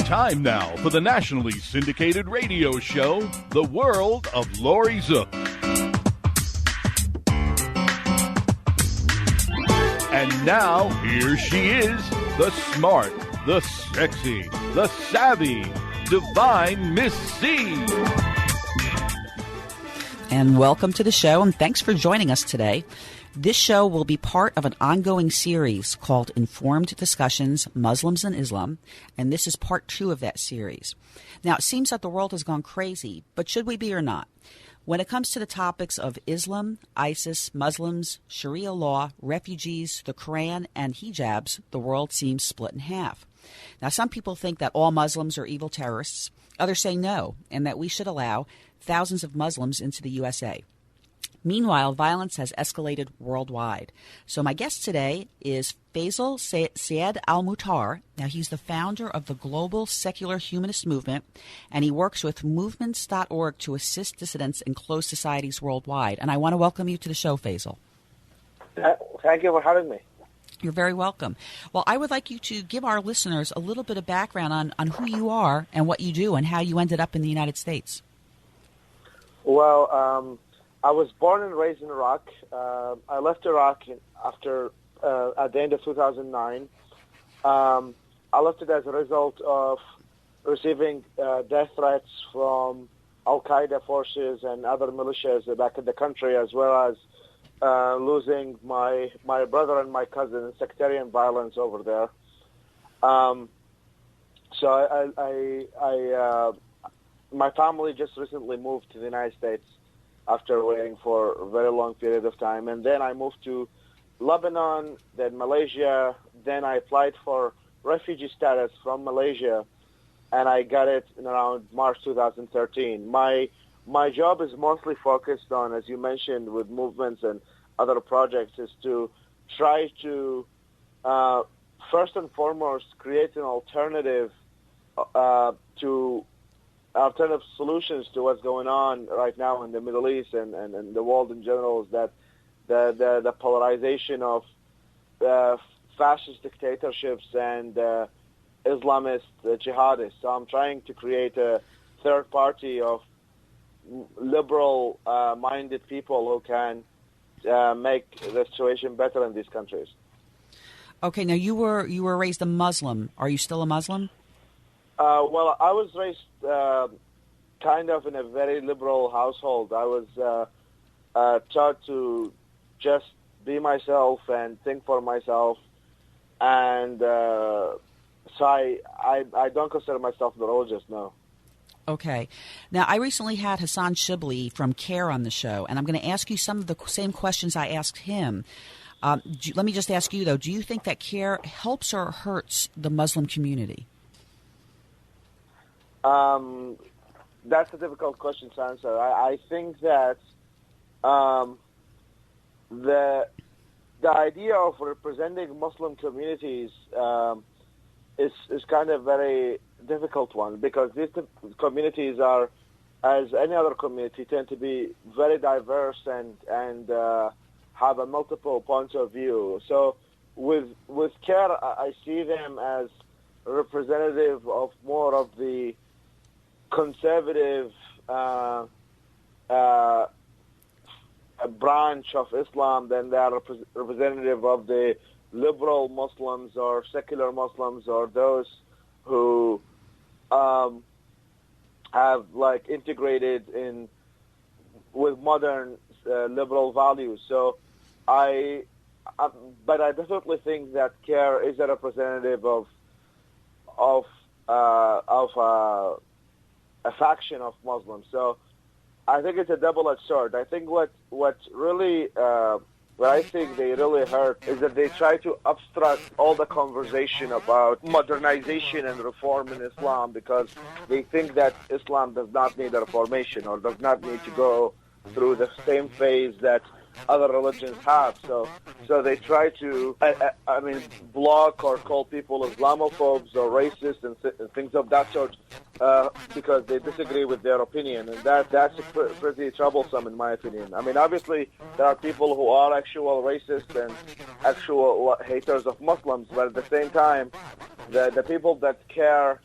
Time now for the nationally syndicated radio show, The World of Laurie Zoock. And now, here she is, the smart, the sexy, the savvy, divine Miss C. And welcome to the show, and thanks for joining us today. This show will be part of an ongoing series called Informed Discussions, Muslims and Islam, and this is part 2 of that series. Now, it seems that the world has gone crazy, but should we be or not? When it comes to the topics of Islam, ISIS, Muslims, Sharia law, refugees, the Quran, and hijabs, the world seems split in half. Now, some people think that all Muslims are evil terrorists. Others say no, and that we should allow thousands of Muslims into the USA. Meanwhile, violence has escalated worldwide. So my guest today is Faisal Saeed Al Mutar. Now, he's the founder of the global secular humanist movement, and he works with movements.org to assist dissidents in closed societies worldwide. And I want to welcome you to the show, Faisal. Thank you for having me. You're very welcome. Well, I would like you to give our listeners a little bit of background on who you are and what you do and how you ended up in the United States. Well, I was born and raised in Iraq. I left Iraq at the end of 2009. I left it as a result of receiving death threats from Al-Qaeda forces and other militias back in the country, as well as losing my brother and my cousin in sectarian violence over there. My family just recently moved to the United States after waiting for a very long period of time. And then I moved to Lebanon, then Malaysia. Then I applied for refugee status from Malaysia, and I got it in around March 2013. My job is mostly focused on, as you mentioned, with movements and other projects, is to try to, first and foremost, create an alternative solutions to what's going on right now in the Middle East and the world in general, is that the polarization of fascist dictatorships and Islamist jihadists. So I'm trying to create a third party of liberal-minded people who can make the situation better in these countries. Okay, now you were raised a Muslim. Are you still a Muslim? Well, I was raised kind of in a very liberal household. I was taught to just be myself and think for myself, and so I don't consider myself religious, no. Okay. Now, I recently had Hassan Shibli from CARE on the show, and I'm going to ask you some of the same questions I asked him. Let me just ask you, though, do you think that CARE helps or hurts the Muslim community? That's a difficult question to answer. I think that the idea of representing Muslim communities is kind of very difficult one, because these communities are, as any other community, tend to be very diverse and have a multiple points of view. So with CARE, I see them as representative of more of the conservative branch of Islam than they are representative of the liberal Muslims or secular Muslims, or those who have integrated in with modern liberal values. So but I definitely think that CARE is a representative of a faction of Muslims. So I think it's a double-edged sword. I think what I think they really hurt is that they try to obstruct all the conversation about modernization and reform in Islam, because they think that Islam does not need a reformation or does not need to go through the same phase that other religions have. So they try to, block or call people Islamophobes or racists and things of that sort, because they disagree with their opinion, and that's pretty troublesome in my opinion. I mean, obviously there are people who are actual racists and actual haters of Muslims, but at the same time, the people that care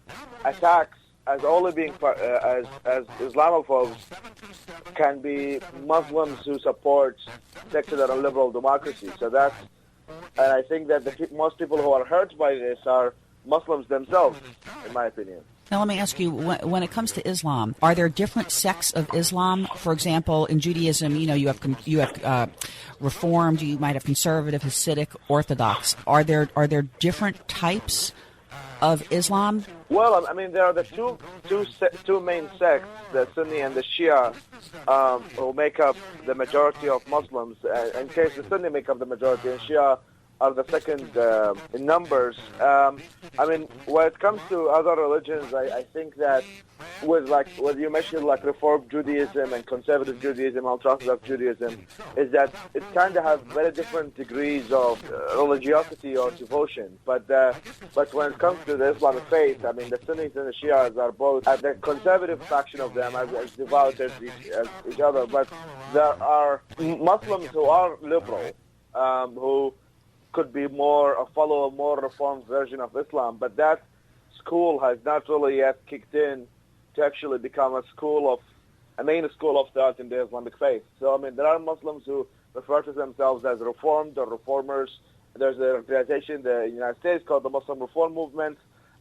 attacks as only being as Islamophobes can be Muslims who support secular and liberal democracy. So and I think that most people who are hurt by this are Muslims themselves, in my opinion. Now, let me ask you, when it comes to Islam, are there different sects of Islam? For example, in Judaism, you have Reformed, you might have conservative, Hasidic, Orthodox. Are there different types of Islam? Well, I mean, there are the two main sects, the Sunni and the Shia, who make up the majority of Muslims. In case the Sunni make up the majority, and Shia are the second in numbers. I mean, when it comes to other religions, I think that with what you mentioned, like Reformed Judaism and Conservative Judaism, Ultra-Orthodox Judaism, is that it kind of have very different degrees of religiosity or devotion. But when it comes to the Islamic faith, I mean, the Sunnis and the Shias are both at the conservative faction of them as devout as each other. But there are Muslims who are liberal, who could be follow a more reformed version of Islam, but that school has not really yet kicked in to actually become a main school of thought in the Islamic faith. So, I mean, there are Muslims who refer to themselves as reformed or reformers. There's an organization in the United States called the Muslim Reform Movement,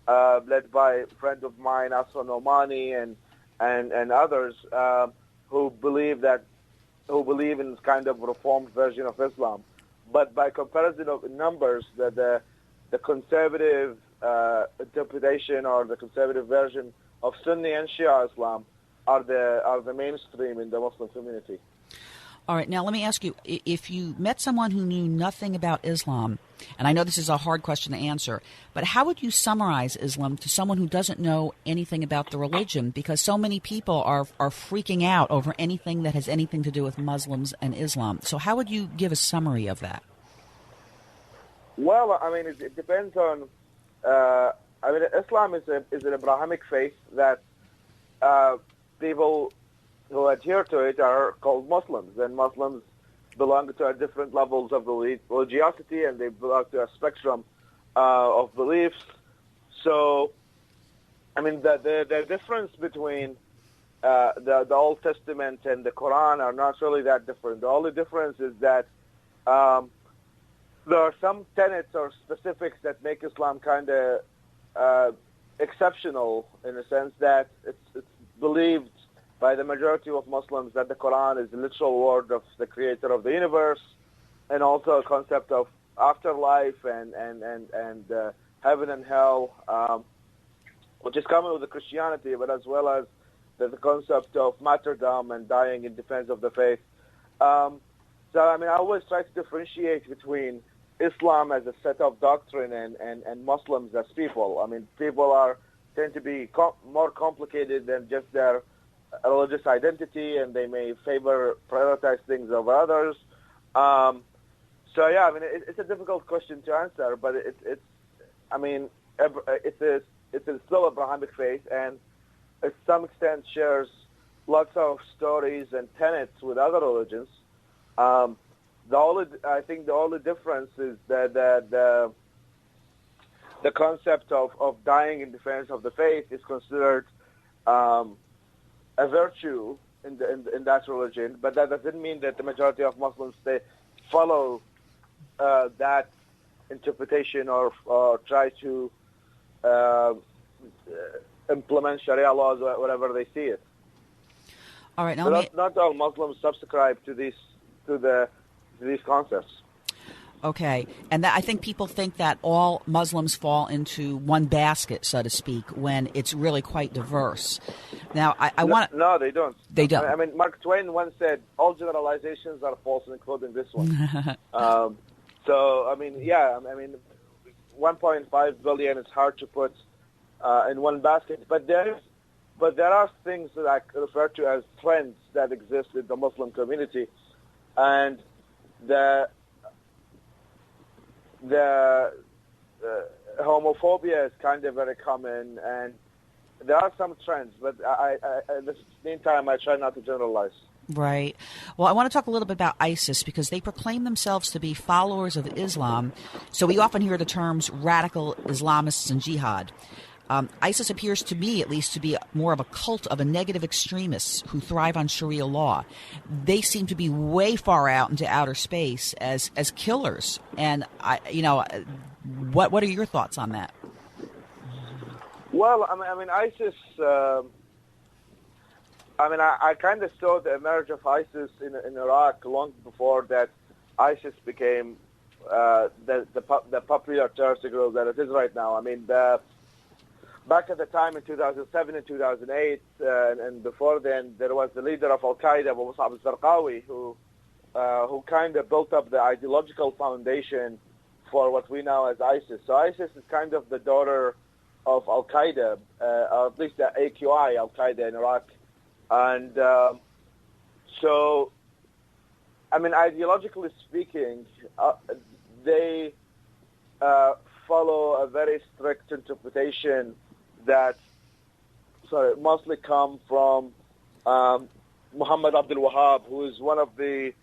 led by a friend of mine, Asra Nomani, and others, who believe in this kind of reformed version of Islam. But by comparison of numbers, the conservative interpretation or the conservative version of Sunni and Shia Islam are the mainstream in the Muslim community. All right. Now, let me ask you, if you met someone who knew nothing about Islam, and I know this is a hard question to answer, but how would you summarize Islam to someone who doesn't know anything about the religion? Because so many people are freaking out over anything that has anything to do with Muslims and Islam. So how would you give a summary of that? Well, I mean, it depends on... I mean, Islam is an Abrahamic faith that people who adhere to it are called Muslims, and Muslims belong to different levels of religiosity, and they belong to a spectrum of beliefs. So, I mean, the difference between the Old Testament and the Quran are not really that different. The only difference is that there are some tenets or specifics that make Islam kind of exceptional, in the sense that it's believed by the majority of Muslims that the Quran is the literal word of the creator of the universe, and also a concept of afterlife and heaven and hell, which is common with the Christianity, but as well as the concept of martyrdom and dying in defense of the faith. So, I mean, I always try to differentiate between Islam as a set of doctrine and Muslims as people. I mean, people tend to be more complicated than just their religious identity, and they may prioritize things over others. So, yeah, I mean, it's a difficult question to answer, but it's still Abrahamic faith, and to some extent shares lots of stories and tenets with other religions. I think the only difference is that the concept of dying in defense of the faith is considered a virtue in that religion, but that doesn't mean that the majority of Muslims follow that interpretation or try to implement Sharia laws wherever they see it. All right, now not all Muslims subscribe to these concepts. Okay, and I think people think that all Muslims fall into one basket, so to speak, when it's really quite diverse. Now, I want No, they don't. They don't. I mean, Mark Twain once said, all generalizations are false, including this one. So, I mean, yeah, I mean, 1.5 billion is hard to put in one basket, but there are things that I refer to as trends that exist in the Muslim community, and the homophobia is kind of very common, and there are some trends, but in the meantime, I try not to generalize. Right. Well, I want to talk a little bit about ISIS, because they proclaim themselves to be followers of Islam, so we often hear the terms radical Islamists and jihad. ISIS appears to me, at least, to be more of a cult of a negative extremists who thrive on Sharia law. They seem to be way far out into outer space as killers. And what are your thoughts on that? Well, I mean, ISIS. I kind of saw the emerge of ISIS in Iraq long before that ISIS became the popular terrorist group that it is right now. I mean, back at the time in 2007 and 2008, and before then, there was the leader of Al Qaeda, Mus'ab al-Zarqawi, who kind of built up the ideological foundation for what we know as ISIS. So ISIS is kind of the daughter of Al Qaeda, or at least the AQI, Al Qaeda in Iraq. And so, I mean, ideologically speaking, they follow a very strict interpretation that mostly come from Muhammad Abdul Wahab, who is one of the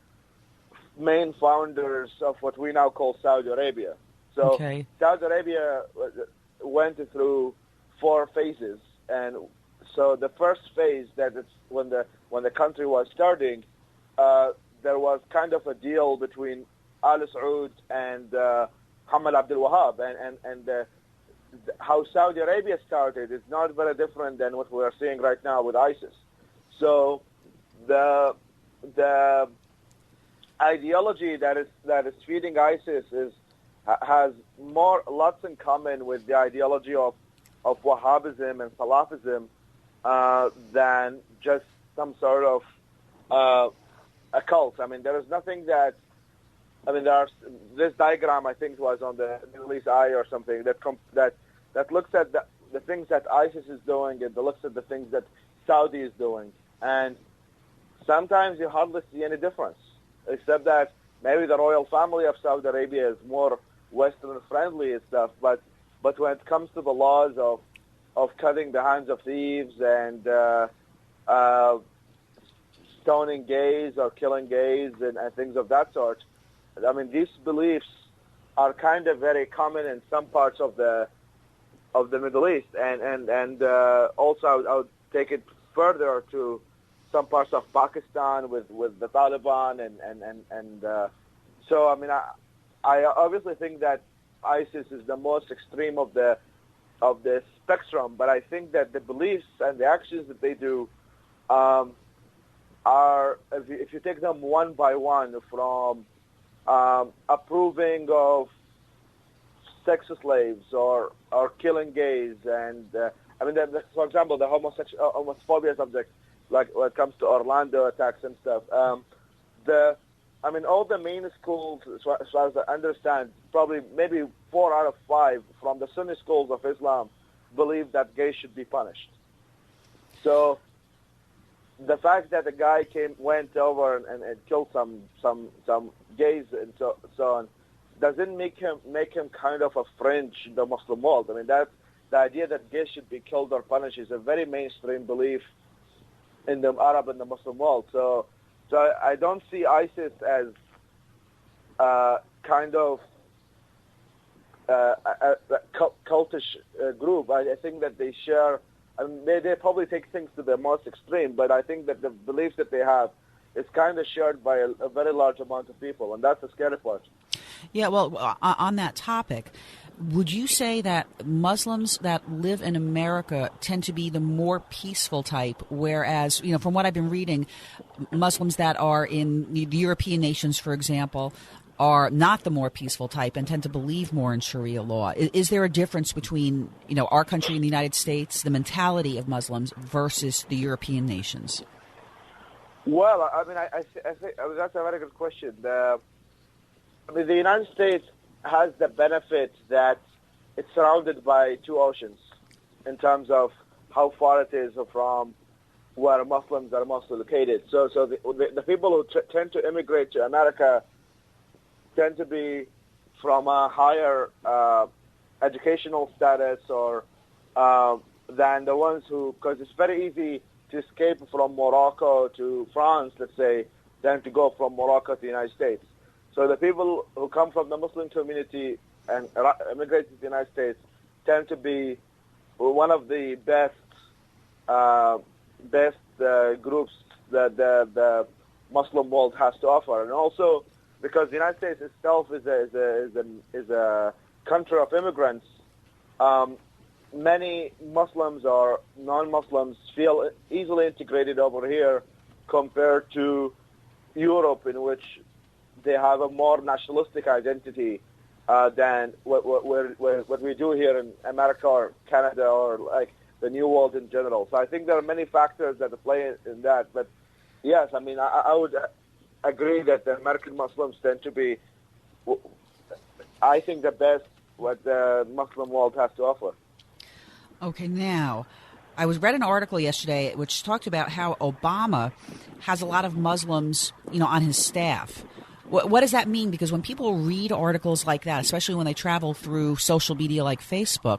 main founders of what we now call Saudi Arabia. So okay. Saudi Arabia went through 4 phases, and so the first phase, that it's when the country was starting, there was kind of a deal between Al Saud and Muhammad Abdul Wahab, and how Saudi Arabia started is not very different than what we are seeing right now with ISIS. So the ideology that is feeding ISIS has lots in common with the ideology of Wahhabism and Salafism than just some sort of a cult. I mean, there is nothing that. I mean, this diagram, I think, was on the Middle East Eye or something that looks at the things that ISIS is doing and looks at the things that Saudi is doing, and sometimes you hardly see any difference, except that maybe the royal family of Saudi Arabia is more Western friendly and stuff. But when it comes to the laws of cutting the hands of thieves and stoning gays or killing gays and things of that sort, I mean, these beliefs are kind of very common in some parts of the Middle East, and also I would take it further to some parts of Pakistan with the Taliban and so I mean I obviously think that ISIS is the most extreme of the spectrum, but I think that the beliefs and the actions that they do are, if you take them one by one, from approving of sex slaves or killing gays, and I mean, for example, the homophobia subject, like when it comes to Orlando attacks and stuff. I mean, all the main schools, as far as I understand, probably maybe 4 out of 5 from the Sunni schools of Islam believe that gays should be punished. So the fact that the guy went over and killed some gays and so on doesn't make him kind of a fringe in the Muslim world. I mean, that the idea that gays should be killed or punished is a very mainstream belief in the Arab and the Muslim world. So I don't see ISIS as kind of a cultish group. I think that they share. I mean, they probably take things to the most extreme, but I think that the beliefs that they have is kind of shared by a very large amount of people, and that's the scary part. Yeah, well, on that topic, would you say that Muslims that live in America tend to be the more peaceful type, whereas, you know, from what I've been reading, Muslims that are in the European nations, for example, are not the more peaceful type and tend to believe more in Sharia law? Is there a difference between, you know, our country in the United States, the mentality of Muslims, versus the European nations? Well, I mean, I think that's a very good question. I mean, the United States has the benefit that it's surrounded by 2 oceans in terms of how far it is from where Muslims are mostly located. So the people who tend to immigrate to America tend to be from a higher educational status or than the ones who, because it's very easy to escape from Morocco to France, let's say, than to go from Morocco to the United States. So the people who come from the Muslim community and immigrate to the United States tend to be one of the best groups that the Muslim world has to offer, and also because the United States itself is a country of immigrants. Many Muslims or non-Muslims feel easily integrated over here compared to Europe, in which they have a more nationalistic identity than what we do here in America or Canada or like the New World in general. So I think there are many factors that play in that. But yes, I mean, I would agree that the American Muslims tend to be, I think, the best what the Muslim world has to offer. Okay, now, I read an article yesterday which talked about how Obama has a lot of Muslims, on his staff. What does that mean? Because when people read articles like that, especially when they travel through social media like Facebook,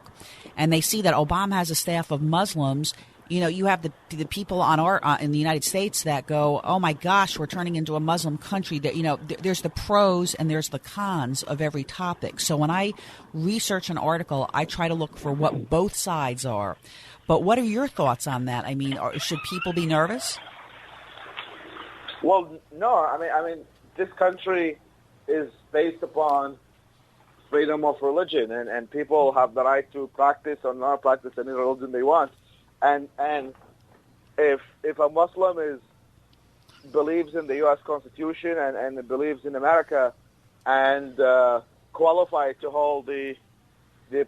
and they see that Obama has a staff of Muslims, you have the people in the United States that go, oh my gosh, we're turning into a Muslim country. That there's the pros and there's the cons of every topic. So when I research an article, I try to look for what both sides are. But what are your thoughts on that? I mean, should people be nervous? Well, no. I mean, this country is based upon freedom of religion, and people have the right to practice or not practice any religion they want. And if a Muslim believes in the U.S. Constitution and believes in America and qualified to hold the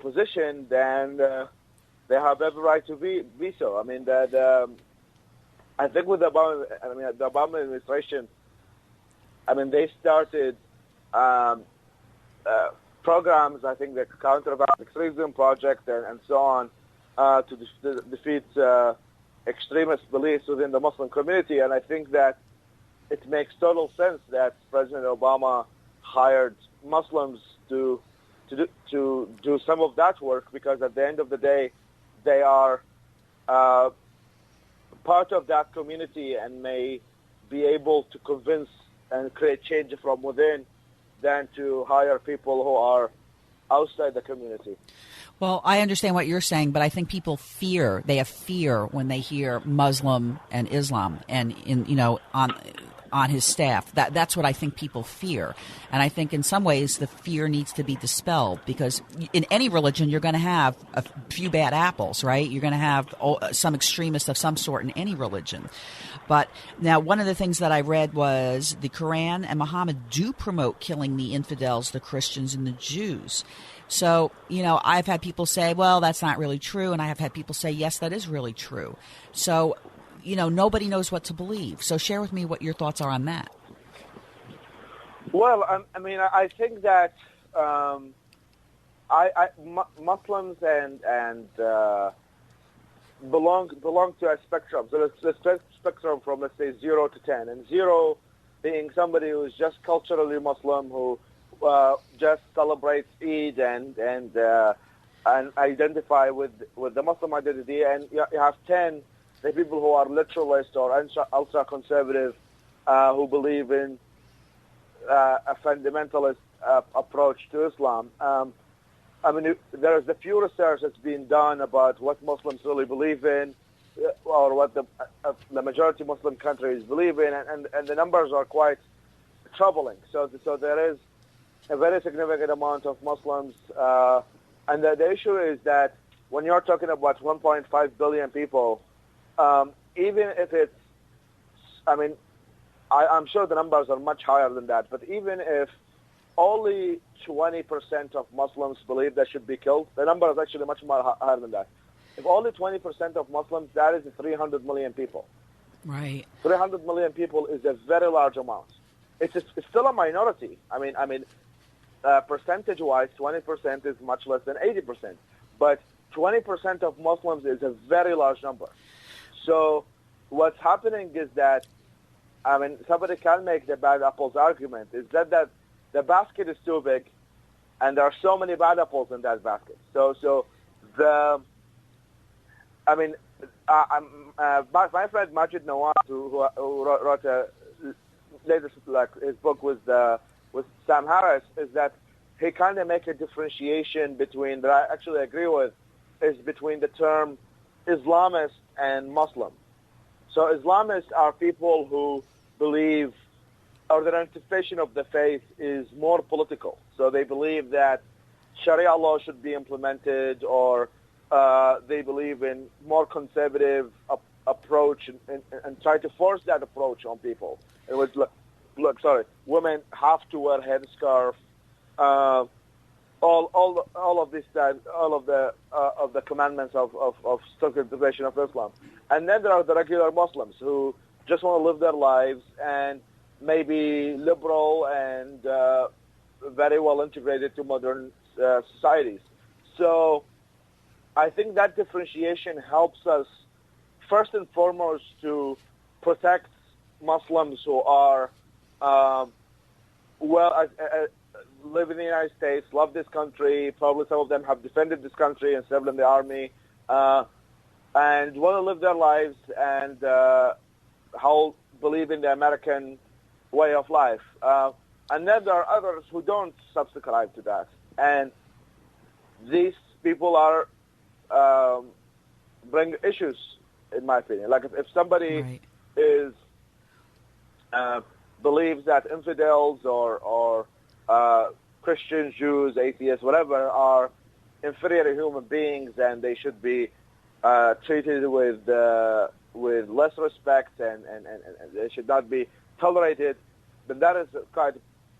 position, then they have every right to be so. I mean I think with the Obama administration, I mean they started programs. I think the Counter Extremism Project and so on. To defeat extremist beliefs within the Muslim community, and I think that it makes total sense that President Obama hired Muslims to do some of that work, because at the end of the day, they are part of that community and may be able to convince and create change from within than to hire people who are outside the community. Well, I understand what you're saying, but I think people fear. They have fear when they hear Muslim and Islam and on his staff. That's what I think people fear. And I think in some ways the fear needs to be dispelled, because in any religion you're going to have a few bad apples, right? You're going to have some extremists of some sort in any religion. But now one of the things that I read was the Quran and Muhammad do promote killing the infidels, the Christians and the Jews. So, I've had people say, well, that's not really true. And I have had people say, yes, that is really true. So, nobody knows what to believe. So share with me what your thoughts are on that. Well, I think that Muslims and belong to a spectrum. So the spectrum from, let's say, 0 to 10. And 0 being somebody who is just culturally Muslim, who just celebrates Eid and identify with the Muslim identity, and you have 10, the people who are literalist or ultra-conservative, who believe in a fundamentalist approach to Islam. There is a few research that's been done about what Muslims really believe in, or what the majority Muslim countries believe in, and the numbers are quite troubling. So there is a very significant amount of Muslims, and the issue is that when you're talking about 1.5 billion people, even if it's, I'm sure the numbers are much higher than that, but even if only 20% of Muslims believe they should be killed, the number is actually much more higher than that. If only 20% of Muslims, that is 300 million people. Right. 300 million people is a very large amount. It's still a minority. Percentage-wise, 20% is much less than 80%. But 20% of Muslims is a very large number. So what's happening is that, somebody can make the bad apples argument, is that the basket is too big, and there are so many bad apples in that basket. My friend Majid Nawaz, who wrote a latest, his book with Sam Harris, is that he kind of make a differentiation between, that I actually agree with, is between the term Islamist and Muslim. So Islamists are people who believe, or their interpretation of the faith is more political. So they believe that Sharia law should be implemented, or they believe in more conservative approach and try to force that approach on people. It was women have to wear headscarf. All of this, all of the commandments of strict interpretation of Islam. And then there are the regular Muslims who just want to live their lives and maybe liberal and very well integrated to modern societies. So I think that differentiation helps us, first and foremost, to protect Muslims who are live in the United States, love this country. Probably some of them have defended this country and served in the army, and want to live their lives and believe in the American way of life. And then there are others who don't subscribe to that. And these people are bring issues, in my opinion. Like if somebody is believes that infidels or Christians, Jews, atheists, whatever, are inferior human beings and they should be treated with less respect and they should not be tolerated, then that is quite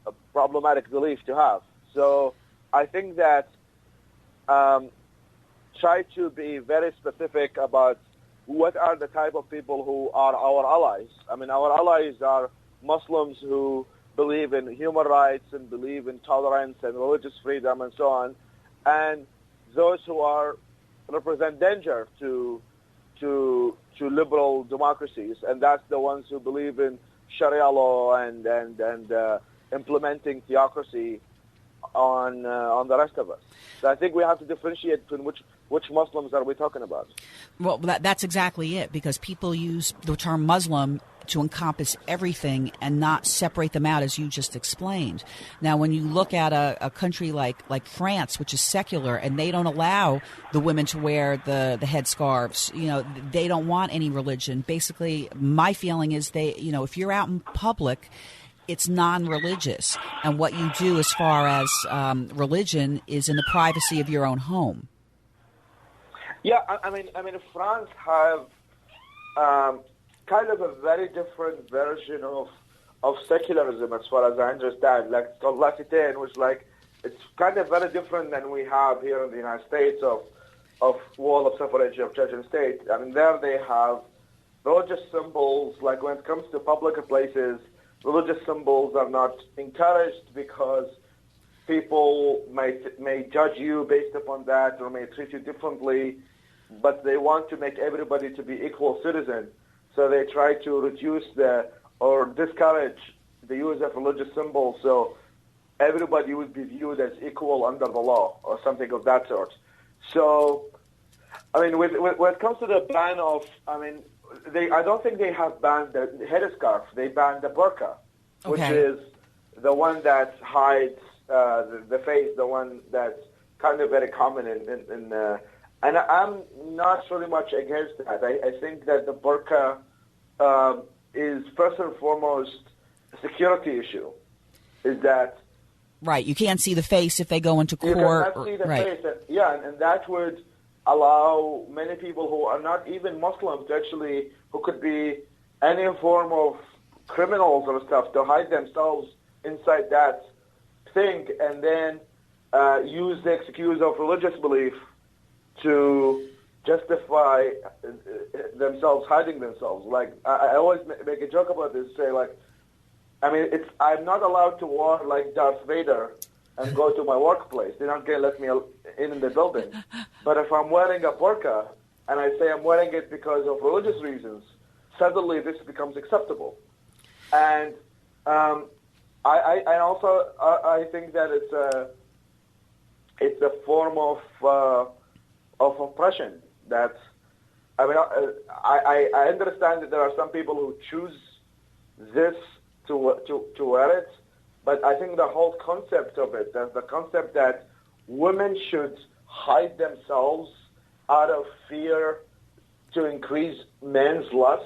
a problematic belief to have. So I think that try to be very specific about what are the type of people who are our allies. I mean, our allies are Muslims who believe in human rights and believe in tolerance and religious freedom and so on, and those who represent danger to liberal democracies, and that's the ones who believe in Sharia law and implementing theocracy on the rest of us. So I think we have to differentiate between which Muslims are we talking about. Well, that's exactly it, because people use the term Muslim to encompass everything and not separate them out, as you just explained. Now, when you look at a country like France, which is secular, and they don't allow the women to wear the headscarves, they don't want any religion. Basically, my feeling is if you're out in public, it's non-religious, and what you do as far as religion is in the privacy of your own home. Yeah, I mean, France have kind of a very different version of secularism, as far as I understand. Like, it's called laicite, which it's kind of very different than we have here in the United States of wall of separation of church and state. I mean, there they have religious symbols. Like, when it comes to public places, religious symbols are not encouraged because people may judge you based upon that or may treat you differently, but they want to make everybody to be equal citizen. So they try to reduce or discourage the use of religious symbols so everybody would be viewed as equal under the law or something of that sort. So, I mean, when it comes to the ban of, I don't think they have banned the headscarf. They banned the burqa, which is the one that hides the face, the one that's kind of very common and I'm not really much against that. I think that the burqa is first and foremost a security issue. Is that right? You can't see the face if they go into court. You cannot see the face. And that would allow many people who are not even Muslims who could be any form of criminals or stuff, to hide themselves inside that thing and then use the excuse of religious belief to justify themselves hiding themselves. Like, I always make a joke about this, say I'm not allowed to wear like Darth Vader and go to my workplace. They're not going to let me in the building. But if I'm wearing a burqa and I say I'm wearing it because of religious reasons, suddenly this becomes acceptable. And I think that it's a form of oppression. That I understand that there are some people who choose this to wear it, but I think the whole concept of it, the concept that women should hide themselves out of fear to increase men's lust.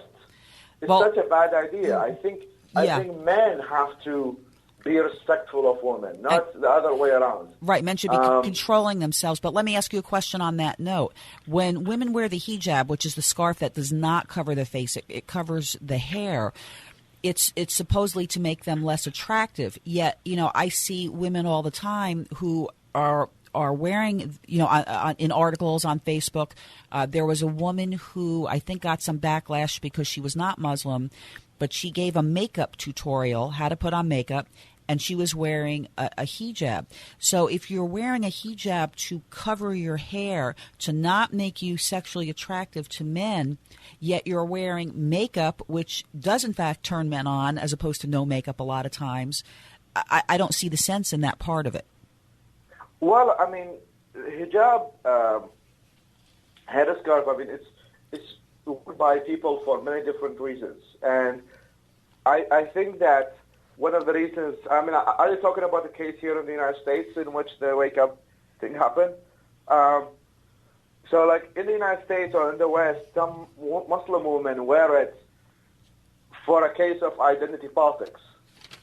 It's Well, such a bad idea. I think men have to be respectful of women, not the other way around. Right, men should be controlling themselves. But let me ask you a question on that note. When women wear the hijab, which is the scarf that does not cover the face, it covers the hair, it's supposedly to make them less attractive. Yet, I see women all the time who are wearing, in articles on Facebook. There was a woman who I think got some backlash because she was not Muslim, but she gave a makeup tutorial, how to put on makeup, and she was wearing a hijab. So if you're wearing a hijab to cover your hair, to not make you sexually attractive to men, yet you're wearing makeup, which does in fact turn men on, as opposed to no makeup a lot of times, I don't see the sense in that part of it. Well, I mean, hijab, headscarf, I mean, it's worn by people for many different reasons. And I think that one of the reasons, I mean, are you talking about the case here in the United States in which the wake-up thing happened? So, like, in the United States or in the West, some Muslim women wear it for a case of identity politics.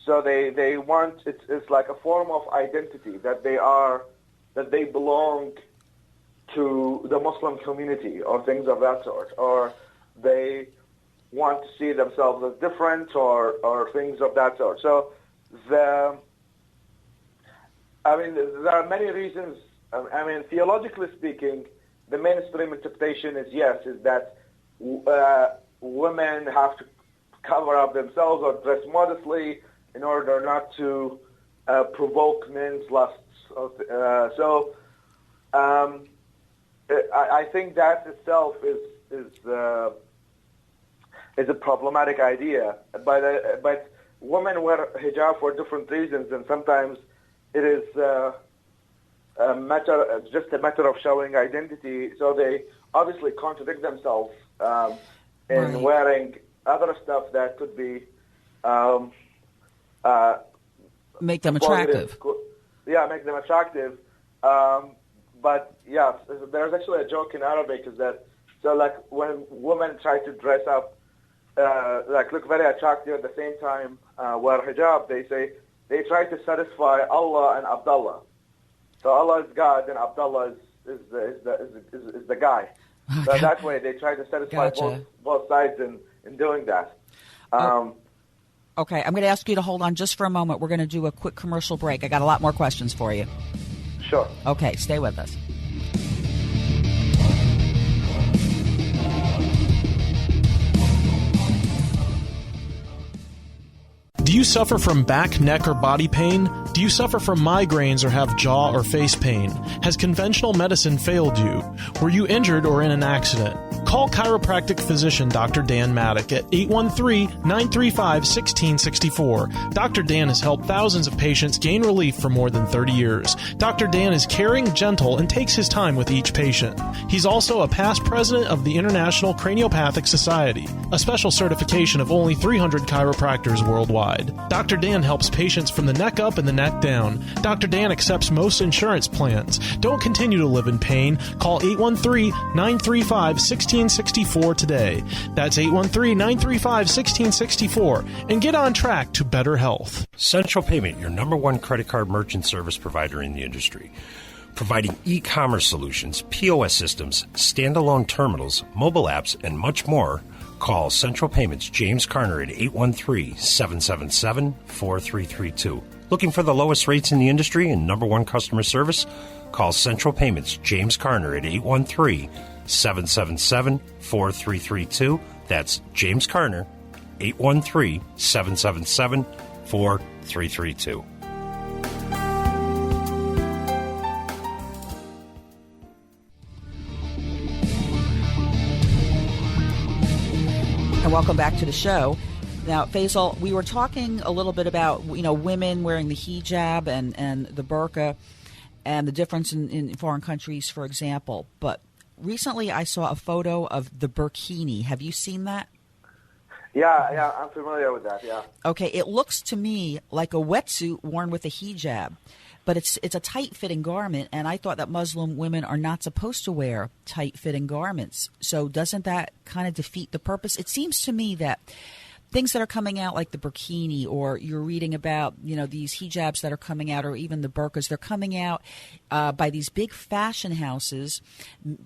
So they want, it's like a form of identity that they belong to the Muslim community or things of that sort, or they want to see themselves as different or things of that sort. So there are many reasons. I mean, theologically speaking, the mainstream interpretation is that women have to cover up themselves or dress modestly in order not to provoke men's lusts. I think that itself is a problematic idea. But women wear hijab for different reasons, and sometimes it is just a matter of showing identity. So they obviously contradict themselves in wearing other stuff that could be make them attractive. Yeah, make them attractive. But yeah, there's actually a joke in Arabic is that, so like when women try to dress up, like look very attractive at the same time, wear hijab, they say they try to satisfy Allah and Abdullah. So Allah is God and Abdullah is the guy. Okay. So that way they try to satisfy both sides in doing that. Okay, I'm going to ask you to hold on just for a moment. We're going to do a quick commercial break. I got a lot more questions for you. Sure. Okay, stay with us. Do you suffer from back, neck, or body pain? Do you suffer from migraines or have jaw or face pain? Has conventional medicine failed you? Were you injured or in an accident? Call chiropractic physician Dr. Dan Maddock at 813-935-1664. Dr. Dan has helped thousands of patients gain relief for more than 30 years. Dr. Dan is caring, gentle, and takes his time with each patient. He's also a past president of the International Craniopathic Society, a special certification of only 300 chiropractors worldwide. Dr. Dan helps patients from the neck up and the neck down. Dr. Dan accepts most insurance plans. Don't continue to live in pain. Call 813-935-1664 today. That's 813-935-1664 and get on track to better health. Central Payment, your number one credit card merchant service provider in the industry. Providing e-commerce solutions, POS systems, standalone terminals, mobile apps, and much more. Call Central Payments James Carner at 813-777-4332. Looking for the lowest rates in the industry and number one customer service? Call Central Payments James Carner at 813-777-4332. That's James Carner, 813-777-4332. And welcome back to the show. Now, Faisal, we were talking a little bit about, women wearing the hijab and the burqa and the difference in foreign countries, for example. But recently I saw a photo of the burkini. Have you seen that? Yeah, I'm familiar with that, yeah. Okay, it looks to me like a wetsuit worn with a hijab, but it's a tight-fitting garment, and I thought that Muslim women are not supposed to wear tight-fitting garments. So doesn't that kind of defeat the purpose? It seems to me that things that are coming out like the burkini, or you're reading about, these hijabs that are coming out, or even the burqas, they're coming out by these big fashion houses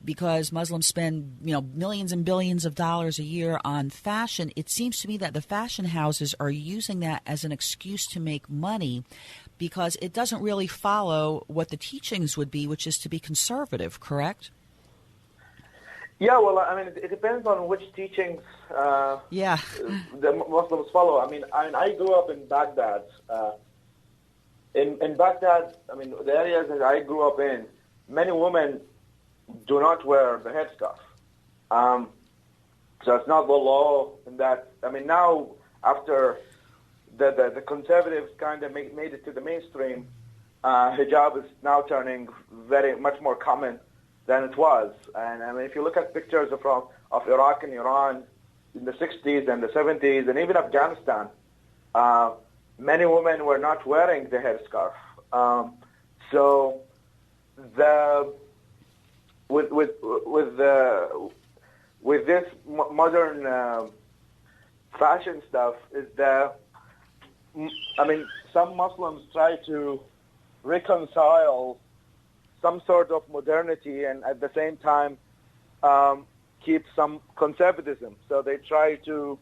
because Muslims spend, millions and billions of dollars a year on fashion. It seems to me that the fashion houses are using that as an excuse to make money because it doesn't really follow what the teachings would be, which is to be conservative, correct? Yeah, well, I mean, it depends on which teachings the Muslims follow. I grew up in Baghdad. In Baghdad, the areas that I grew up in, many women do not wear the headscarf. So it's not the law in that. Now, after the conservatives kind of made it to the mainstream, hijab is now turning very much more common than it was. And if you look at pictures of Iraq and Iran in the 60s and the 70s and even Afghanistan, many women were not wearing the headscarf. So with this modern fashion stuff is some Muslims try to reconcile some sort of modernity and at the same time keep some conservatism. So they try to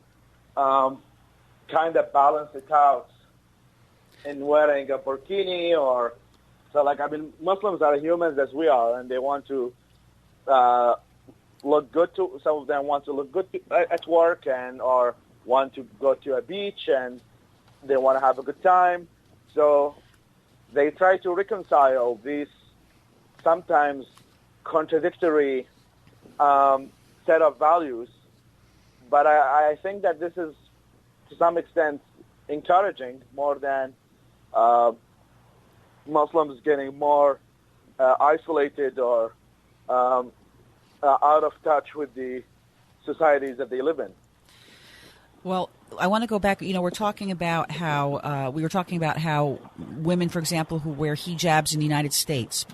kind of balance it out in wearing a burkini Muslims are humans as we are, and they want to look good. Some of them want to look good at work or want to go to a beach and they want to have a good time. So they try to reconcile these sometimes contradictory set of values. But I think that this is, to some extent, encouraging more than Muslims getting more isolated or out of touch with the societies that they live in. Well, I want to go back. We're talking about how women, for example, who wear hijabs in the United States,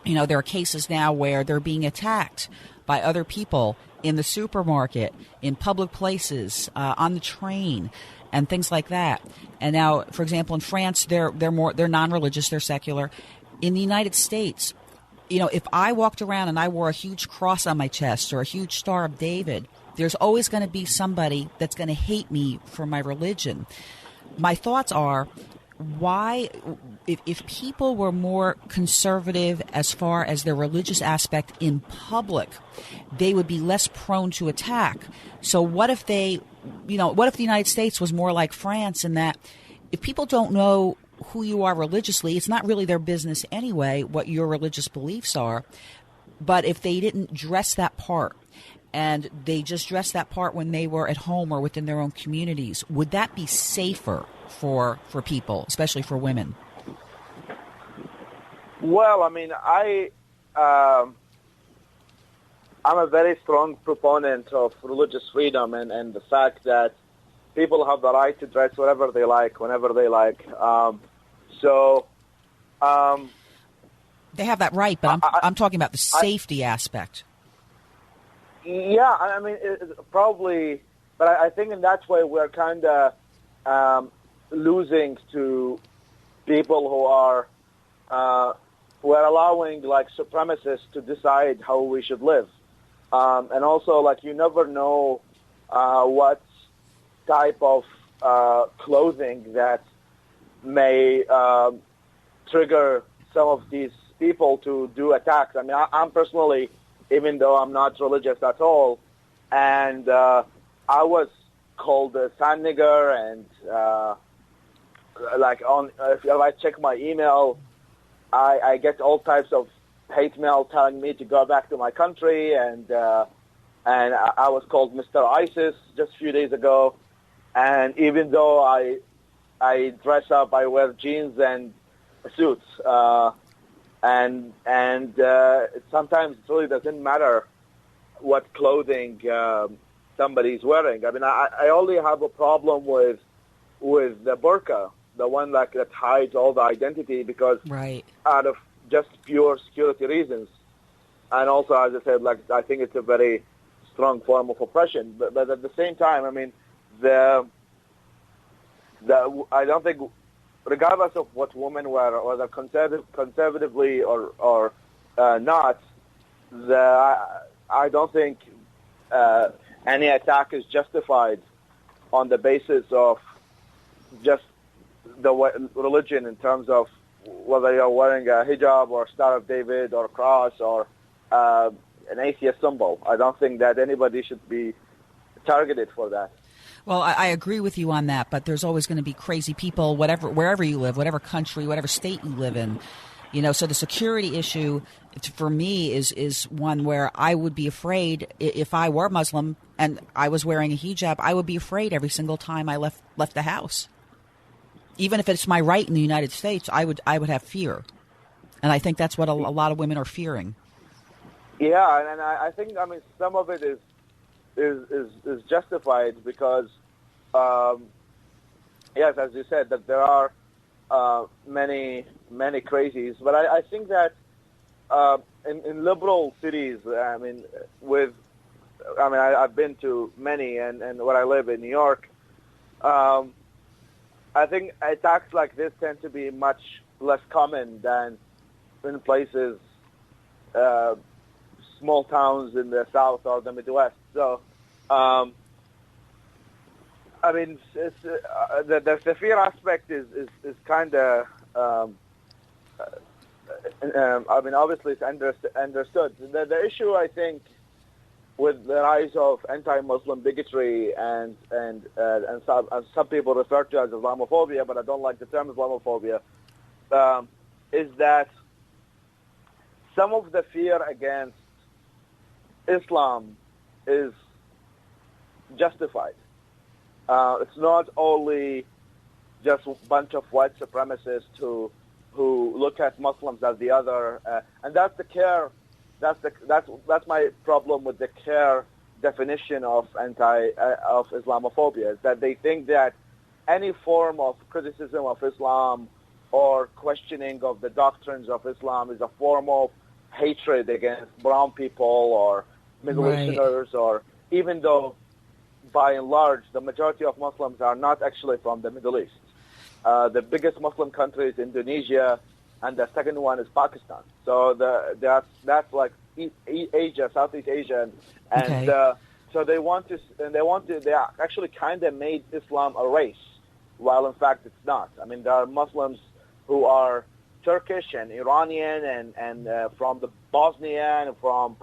there are cases now where they're being attacked by other people in the supermarket, in public places, on the train, and things like that. And now, for example, in France, they're non-religious, they're secular. In the United States, if I walked around and I wore a huge cross on my chest or a huge Star of David, there's always going to be somebody that's going to hate me for my religion. My thoughts are, why, if people were more conservative as far as their religious aspect in public, they would be less prone to attack. So what if the United States was more like France in that if people don't know who you are religiously, it's not really their business anyway what your religious beliefs are. But if they didn't dress that part, and they just dressed that part when they were at home or within their own communities, would that be safer for people, especially for women? Well, I'm a very strong proponent of religious freedom and the fact that people have the right to dress whatever they like, whenever they like. They have that right, but I'm talking about the safety aspect. Yeah, probably, but I think in that way we're kind of losing to people who are we're allowing supremacists to decide how we should live, and also you never know what type of clothing that may trigger some of these people to do attacks. I'm personally, even though I'm not religious at all, and I was called a sand nigger, and if I check my email, I get all types of hate mail telling me to go back to my country, and I was called Mr. ISIS just a few days ago, and even though I dress up, I wear jeans and suits, and sometimes it really doesn't matter what clothing somebody's wearing. I mean, I only have a problem with the burqa, the one that hides all the identity, because out of just pure security reasons. And also, as I said, I think it's a very strong form of oppression. But at the same time, I mean, I don't think, regardless of what women wear, whether conservatively or not, I don't think any attack is justified on the basis of just the religion, in terms of whether you're wearing a hijab or Star of David or cross or an atheist symbol. I don't think that anybody should be targeted for that. Well, I agree with you on that, but there's always going to be crazy people, wherever you live, whatever country, whatever state you live in. So the security issue, for me, is one where I would be afraid if I were Muslim and I was wearing a hijab. I would be afraid every single time I left the house. Even if it's my right in the United States, I would have fear, and I think that's what a lot of women are fearing. Yeah, and I think, I mean, some of it is justified because, yes, as you said, that there are many crazies, but I think that in liberal cities, I've been to many, and where I live in New York, I think attacks like this tend to be much less common than in places, small towns in the South or the Midwest. So, the fear aspect is kind of, obviously it's understood. The issue, I think, with the rise of anti-Muslim bigotry and some people refer to it as Islamophobia, but I don't like the term Islamophobia, is that some of the fear against Islam is justified. It's not only just a bunch of white supremacists who look at Muslims as the other, and that's the care. That's my problem with the care definition of Islamophobia, is that they think that any form of criticism of Islam or questioning of the doctrines of Islam is a form of hatred against brown people or Middle Easterners, or even though by and large the majority of Muslims are not actually from the Middle East. The biggest Muslim country is Indonesia, and the second one is Pakistan. So that's like Asia, Southeast Asia, and so they actually kind of made Islam a race, while in fact it's not. I mean, there are Muslims who are Turkish and Iranian and from the Bosnia and from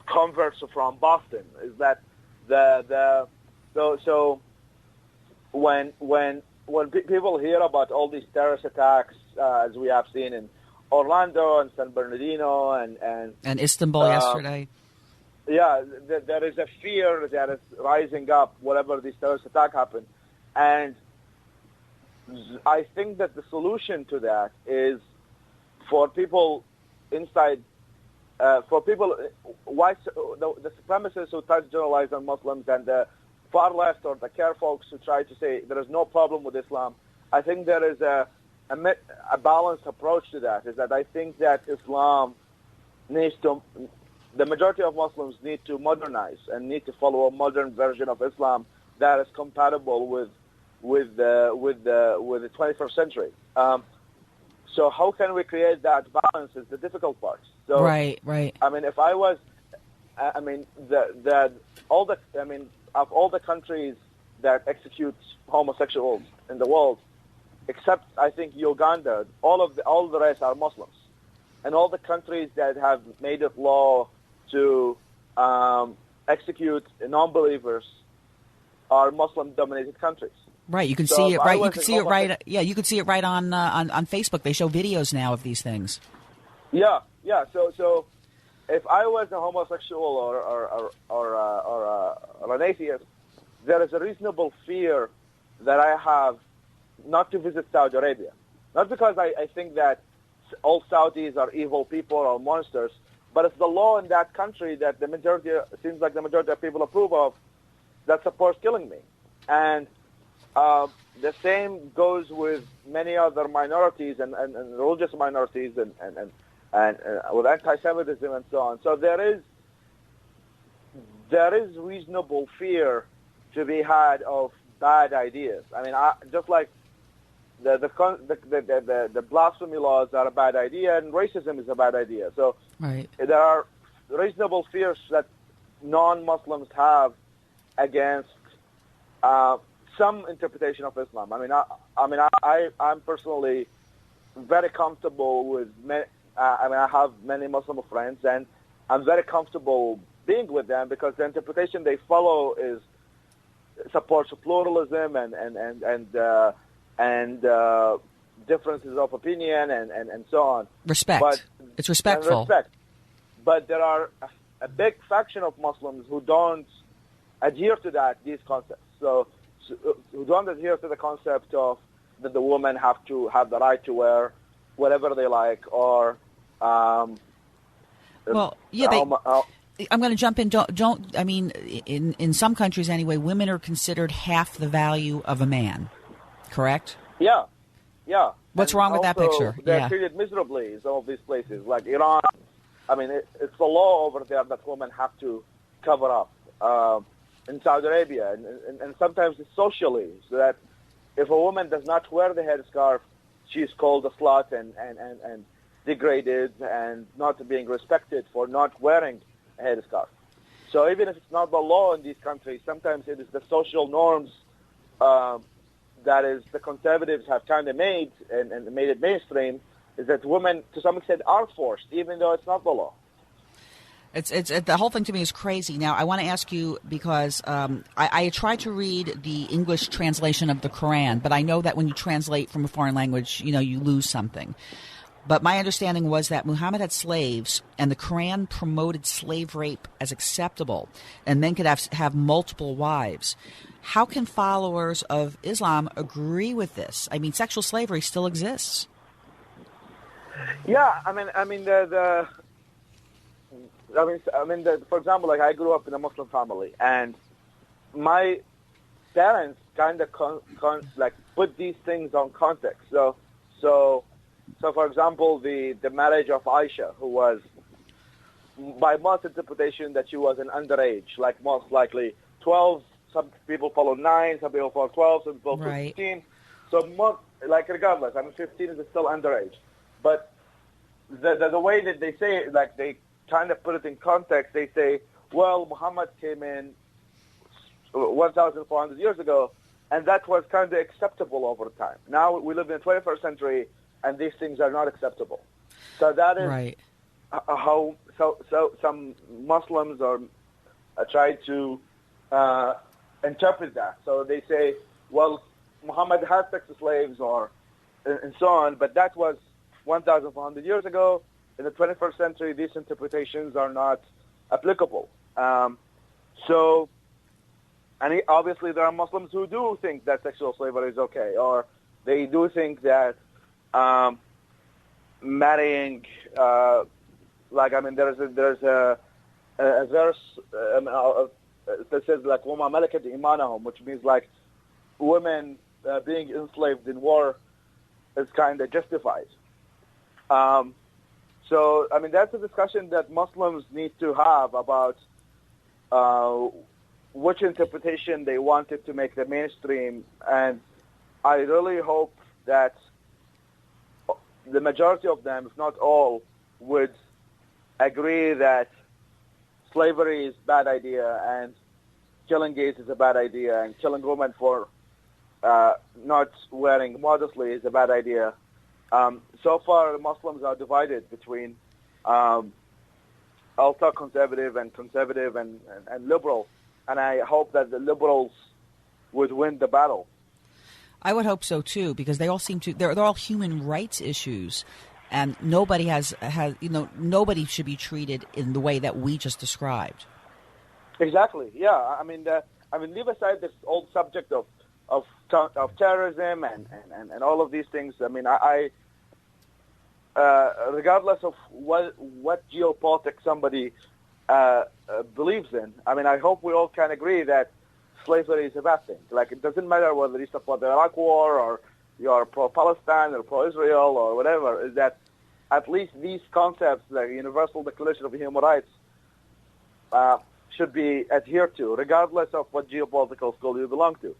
converts from Boston. Is that so when people hear about all these terrorist attacks, as we have seen in Orlando and San Bernardino and Istanbul yesterday. Yeah, there is a fear that is rising up whenever these terrorist attacks happen. And I think that the solution to that is for people inside, the supremacists who try to generalize on Muslims and the far left or the care folks who try to say there is no problem with Islam. I think there is a balanced approach to that, is that I think that Islam the majority of Muslims need to modernize and need to follow a modern version of Islam that is compatible with the 21st century. So how can we create that balance is the difficult part. So, right. I mean, if I was, of all the countries that execute homosexuals in the world, except I think Uganda, all the rest are Muslims, and all the countries that have made it law to execute non-believers are Muslim-dominated countries. Right, you can see it. Right, you can see it right. Yeah, you can see it right on Facebook. They show videos now of these things. Yeah. So if I was a homosexual or an atheist, there is a reasonable fear that I have not to visit Saudi Arabia. Not because I think that all Saudis are evil people or monsters, but it's the law in that country that seems like the majority of people approve of that supports killing me. And the same goes with many other minorities and religious minorities and with anti-Semitism and so on. So there is reasonable fear to be had of bad ideas. I mean, just like the blasphemy laws are a bad idea and racism is a bad idea. So there are reasonable fears that non-Muslims have against some interpretation of Islam. I'm personally very comfortable with. I have many Muslim friends, and I'm very comfortable being with them because the interpretation they follow supports pluralism and differences of opinion and so on. Respect. It's respectful. Respect. But there are a big fraction of Muslims who don't adhere to these concepts. So who don't adhere to the concept of that the women have to have the right to wear whatever they like, or I'm going to jump in. I mean, in some countries anyway, women are considered half the value of a man. Correct? Yeah. What's wrong with that picture? They're treated miserably in some of these places, like Iran. I mean, it's the law over there that women have to cover up. In Saudi Arabia, and sometimes it's socially, so that if a woman does not wear the headscarf, she's called a slut and degraded and not being respected for not wearing a headscarf. So even if it's not the law in these countries, sometimes it is the social norms that is the conservatives have kind of made and made it mainstream, is that women to some extent are forced, even though it's not the law. It's the whole thing to me is crazy. Now, I want to ask you because I tried to read the English translation of the Quran, but I know that when you translate from a foreign language, you lose something. But my understanding was that Muhammad had slaves, and the Quran promoted slave rape as acceptable, and men could have multiple wives. How can followers of Islam agree with this? I mean, sexual slavery still exists. Yeah, for example, like I grew up in a Muslim family, and my parents kind of put these things on context. So for example, the marriage of Aisha, who was, by most interpretation, that she was an underage, like most likely 12. Some people follow 9, some people follow 12, some people follow 15. So regardless, 15 is still underage. But the way that they say it, like they kind of put it in context, they say, well, Muhammad came in 1,400 years ago, and that was kind of acceptable over time. Now we live in the 21st century, and these things are not acceptable. So that is how some Muslims are try to interpret that. So they say, well, Muhammad had sex slaves and so on, but that was 1,400 years ago. In the 21st century, these interpretations are not applicable. Obviously there are Muslims who do think that sexual slavery is okay, or they do think that marrying, there's a verse that says like "Wama malakat imanahum," which means like women being enslaved in war is kind of justified. So, that's a discussion that Muslims need to have about which interpretation they wanted to make the mainstream. And I really hope that the majority of them, if not all, would agree that slavery is a bad idea and killing gays is a bad idea and killing women for not wearing modestly is a bad idea. So far, Muslims are divided between ultra-conservative and liberal, and I hope that the liberals would win the battle. I would hope so too, because they all seem to. They're all human rights issues, and nobody nobody should be treated in the way that we just described. Exactly. Yeah. Leave aside this old subject of terrorism and all of these things. regardless of what geopolitics somebody believes in. I mean, I hope we all can agree that slavery is a bad thing. Like, it doesn't matter whether you support the Iraq War or you're pro-Palestine or pro-Israel or whatever, is that at least these concepts, the Universal Declaration of Human Rights, should be adhered to, regardless of what geopolitical school you belong to.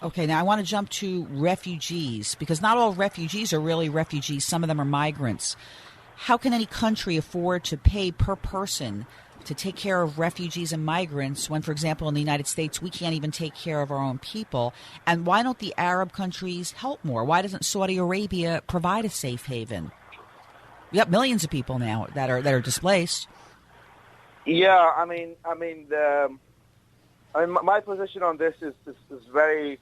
Okay, now I want to jump to refugees, because not all refugees are really refugees. Some of them are migrants. How can any country afford to pay per person to take care of refugees and migrants when, for example, in the United States, we can't even take care of our own people? And why don't the Arab countries help more? Why doesn't Saudi Arabia provide a safe haven? We got millions of people now that are displaced. Yeah, I mean, my position on this is very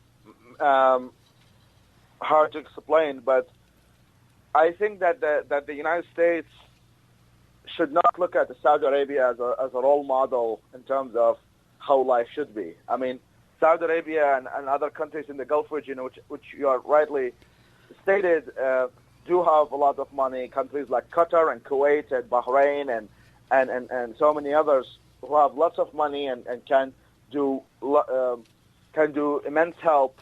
hard to explain, but I think that the United States should not look at Saudi Arabia as a role model in terms of how life should be. I mean, Saudi Arabia and other countries in the Gulf region, which you are rightly stated, do have a lot of money. Countries like Qatar and Kuwait and Bahrain and so many others who have lots of money and can do immense help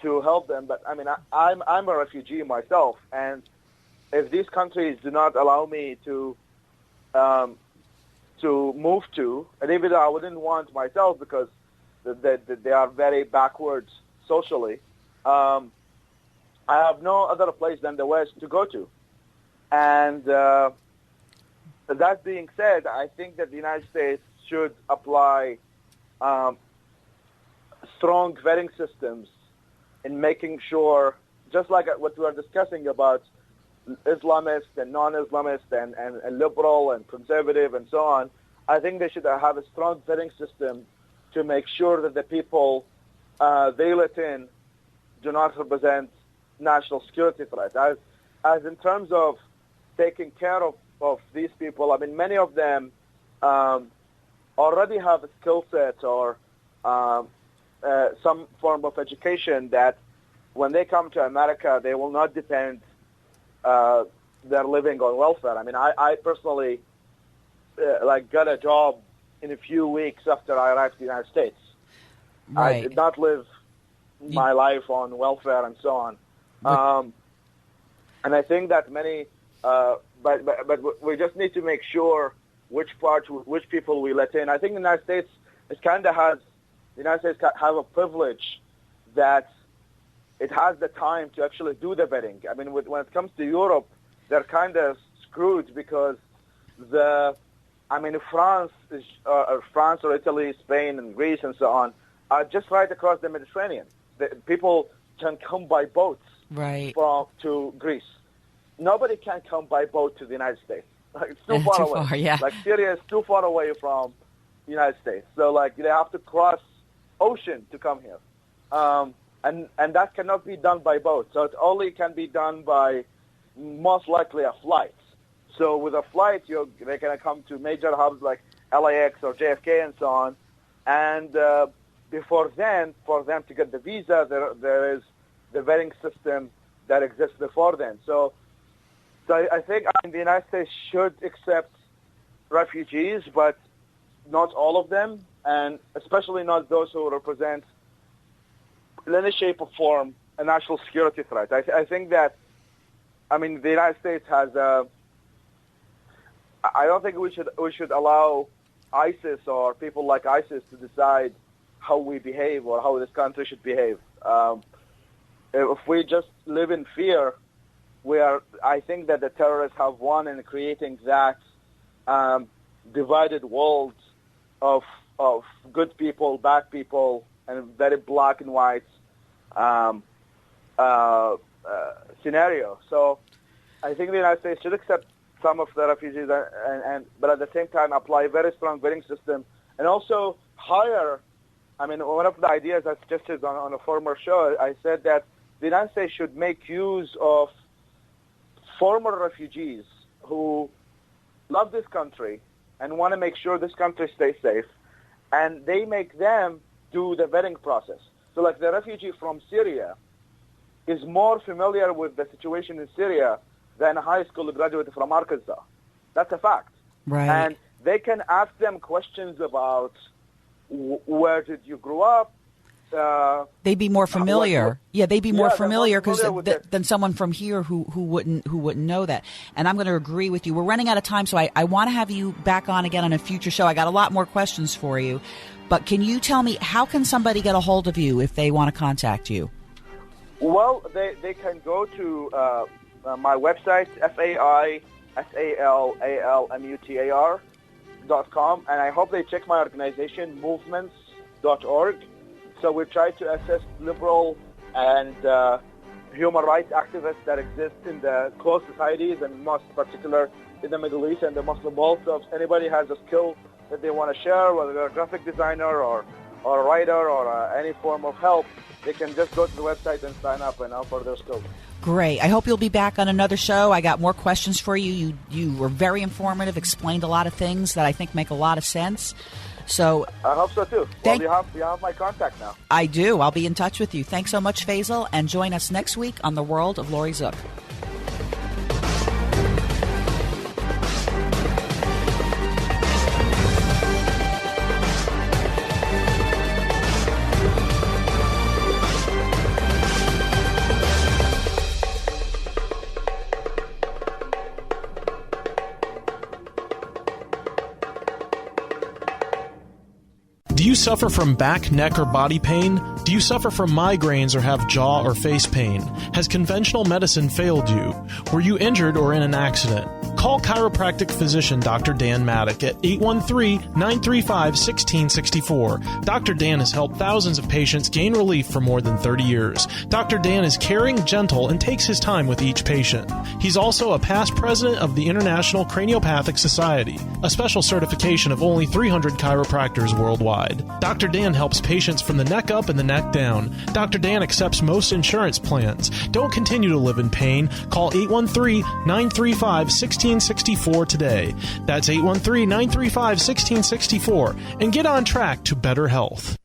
to help them. But I mean, I'm a refugee myself, and if these countries do not allow me to move to, and even though I wouldn't want myself because they are very backwards socially, I have no other place than the West to go to. And that being said, I think that the United States should apply strong vetting systems in making sure, just like what we were discussing about Islamist and non-Islamist and liberal and conservative and so on, I think they should have a strong vetting system to make sure that the people they let in do not represent national security threats. As in terms of taking care of these people, I mean, many of them already have a skill set or some form of education that when they come to America, they will not depend their living on welfare. I mean, I personally got a job in a few weeks after I arrived to the United States. Right. I did not live my life on welfare and so on. And I think that many, but we just need to make sure which people we let in. I think the United States have a privilege that it has the time to actually do the vetting. I mean, when it comes to Europe, they're kind of screwed because France or Italy, Spain, and Greece and so on are just right across the Mediterranean. People can come by boats to Greece. Nobody can come by boat to the United States. Like, it's too far away. Far, yeah. Like, Syria is too far away from the United States. So, like, they have to cross ocean to come here. And that cannot be done by boat. So it only can be done by most likely a flight. So with a flight, they're going to come to major hubs like LAX or JFK and so on. And before then, for them to get the visa, there is the vetting system that exists before then. So I think the United States should accept refugees, but not all of them, and especially not those who represent in any shape or form a national security threat. I think that, the United States has I don't think we should allow ISIS or people like ISIS to decide how we behave or how this country should behave. If we just live in fear, I think that the terrorists have won in creating that divided world of good people, bad people, and very black and white scenario. So I think the United States should accept some of the refugees, but at the same time apply a very strong vetting system, and also hire. One of the ideas I suggested on a former show, I said that the United States should make use of former refugees who love this country and want to make sure this country stays safe, and they make them do the vetting process. So like the refugee from Syria is more familiar with the situation in Syria than a high school graduate from Arkansas. That's a fact. Right. And they can ask them questions about where did you grow up. They'd be more familiar. They'd be more familiar than someone from here who wouldn't know that. And I'm going to agree with you. We're running out of time, so I want to have you back on again on a future show. I got a lot more questions for you. But can you tell me, how can somebody get a hold of you if they want to contact you? Well, they can go to my website, FaisalAlmutar.com, and I hope they check my organization, movements.org. So we try to assist liberal and human rights activists that exist in the closed societies, and most particular in the Middle East and the Muslim world. So if anybody has a skill that they want to share, whether they're a graphic designer or a writer or any form of help, they can just go to the website and sign up and offer their skills. Great. I hope you'll be back on another show. I got more questions for you. You were very informative, explained a lot of things that I think make a lot of sense. So I hope so too. Well, you have my contact now. I do. I'll be in touch with you. Thanks so much, Faisal, and join us next week on The World of Laurie Zoock. Do you suffer from back, neck, or body pain? Do you suffer from migraines or have jaw or face pain? Has conventional medicine failed you? Were you injured or in an accident? Call chiropractic physician Dr. Dan Maddock at 813-935-1664. Dr. Dan has helped thousands of patients gain relief for more than 30 years. Dr. Dan is caring, gentle, and takes his time with each patient. He's also a past president of the International Craniopathic Society, a special certification of only 300 chiropractors worldwide. Dr. Dan helps patients from the neck up and the neck down. Dr. Dan accepts most insurance plans. Don't continue to live in pain. Call 813-935-1664 today. That's 813-935-1664 and get on track to better health.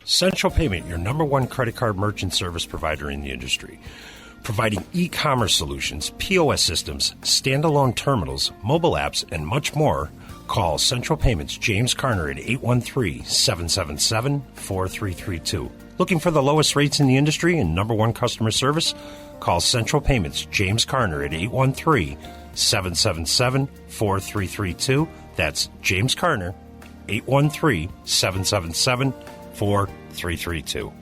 Central Payment, your number one credit card merchant service provider in the industry. Providing e-commerce solutions, POS systems, standalone terminals, mobile apps, and much more. Call Central Payments James Carner at 813-777-4332. Looking for the lowest rates in the industry and number one customer service? Call Central Payments James Carner at 813-777-4332. That's James Carner, 813-777-4332.